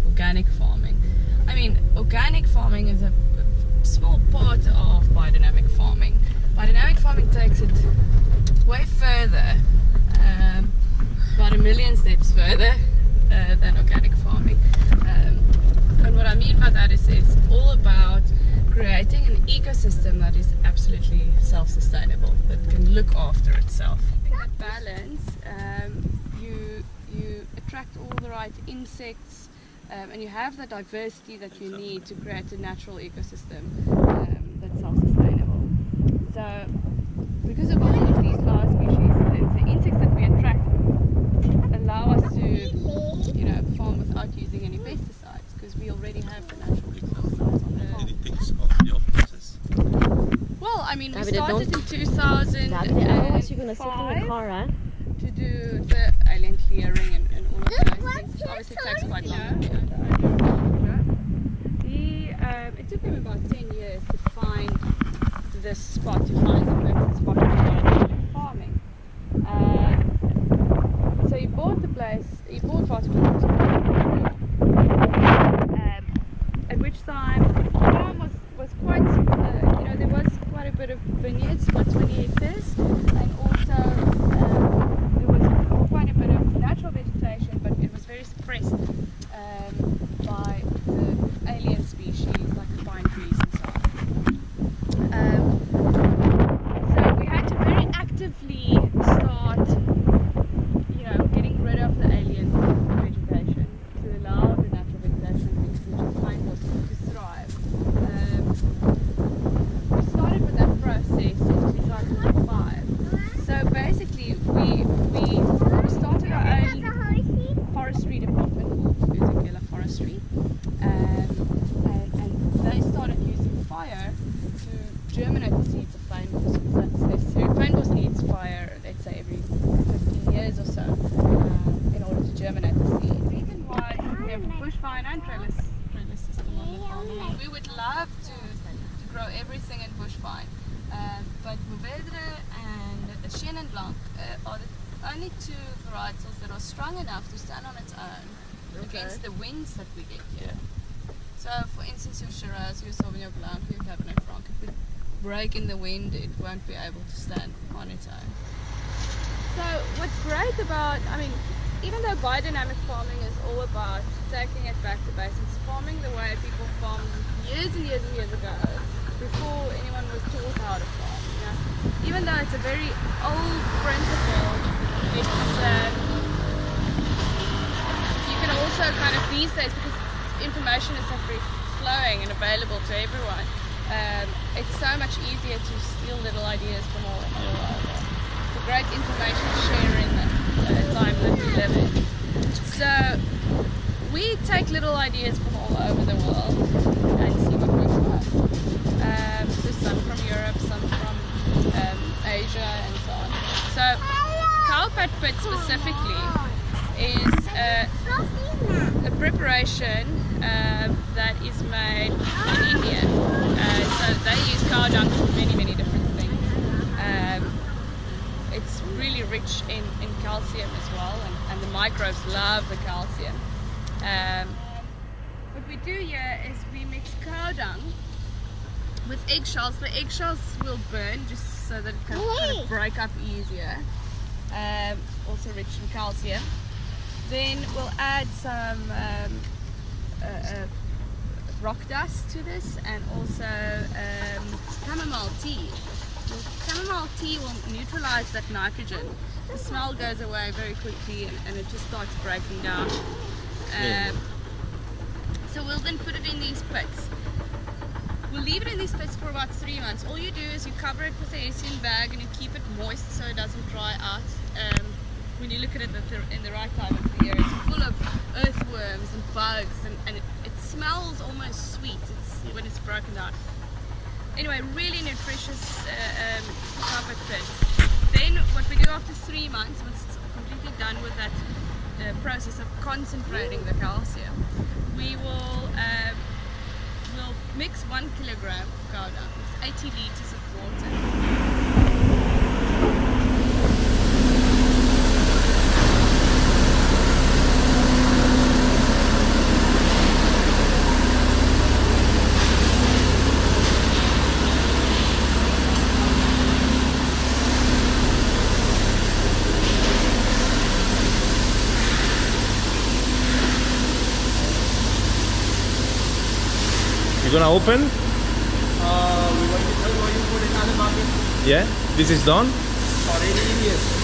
organic farming. I mean, organic farming is a small part of biodynamic farming. Biodynamic farming takes it way further, about 1 million steps further than organic farming. And what I mean by that is it's all about creating an ecosystem that is absolutely self-sustainable, that can look after itself. Keeping that balance, you attract all the right insects, and you have the diversity that you need to create a natural ecosystem that's self-sustainable. So, because of all of these flower species, the insects that we attract allow us to, farm without using any pesticides, because we already have the natural resources on the farm. Any picks of your process? Well, I mean, we started in 2005 to do the alien clearing and all of those things. Obviously, it takes quite long. It took them about 10 years to find this spot, to find the perfect spot for biodynamic farming. So he bought the place, he bought Waterkloof, at which time the farm was quite, there was quite a bit of vineyards, about 20 hectares, and also there was quite a bit of natural vegetation, but it was very suppressed by the alien species like pine trees and so on. So we had to very actively start, getting rid of the alien vegetation to allow the natural vegetation, which is pine trees, to thrive. We started with that process in 2005. So basically, we started our own forestry department called Forestry, and they started using fire to germinate the seeds of fynbos. That's necessary. Fynbos needs fire, let's say every 15 years or so, in order to germinate the seed. The reason why we have bush vine and trellis system on the farm. We would love to grow everything in bush vine, but Mourvedre and Chenin Blanc are the only two varietals that are strong enough to stand on its own against the winds that we get here. So, for instance, your Shiraz, your Sauvignon Blanc, your Cabernet Franc, if it break in the wind, it won't be able to stand on its own. So, what's great about, even though biodynamic farming is all about taking it back to basics, farming the way people farmed years and years and years ago, before anyone was taught how to farm. Even though it's a very old principle, it's you can also kind of these days, because information is so free flowing and available to everyone, it's so much easier to steal little ideas from all over. It's a great information sharing time that we live in. So we take little ideas from all over the world and see what works for us. So some from Europe, some from Asia and so on. So cowpat pit specifically is a preparation that is made in India. So they use cow dung for many different things. It's really rich in calcium as well, and the microbes love the calcium. What we do here is we mix cow dung with eggshells. The eggshells will burn just so that it can kind of break up easier. Also rich in calcium. Then we'll add some rock dust to this, and also chamomile tea. Chamomile tea will neutralize that nitrogen. The smell goes away very quickly, and it just starts breaking down. So we'll then put it in these pits. We'll leave it in these pits for about 3 months. All you do is you cover it with a hessian bag and you keep it moist so it doesn't dry out. When you look at it in the right time of the year, it's full of earthworms and bugs, and it smells almost sweet when it's broken down. Anyway, really nutritious carpet pit. Then what we do after 3 months, once it's completely done with that process of concentrating the calcium, we will we'll mix 1 kilogram of cow dung with 80 liters of water. You're gonna open? We're going to tell you for the Italian market Yeah? This is done? for 80 years.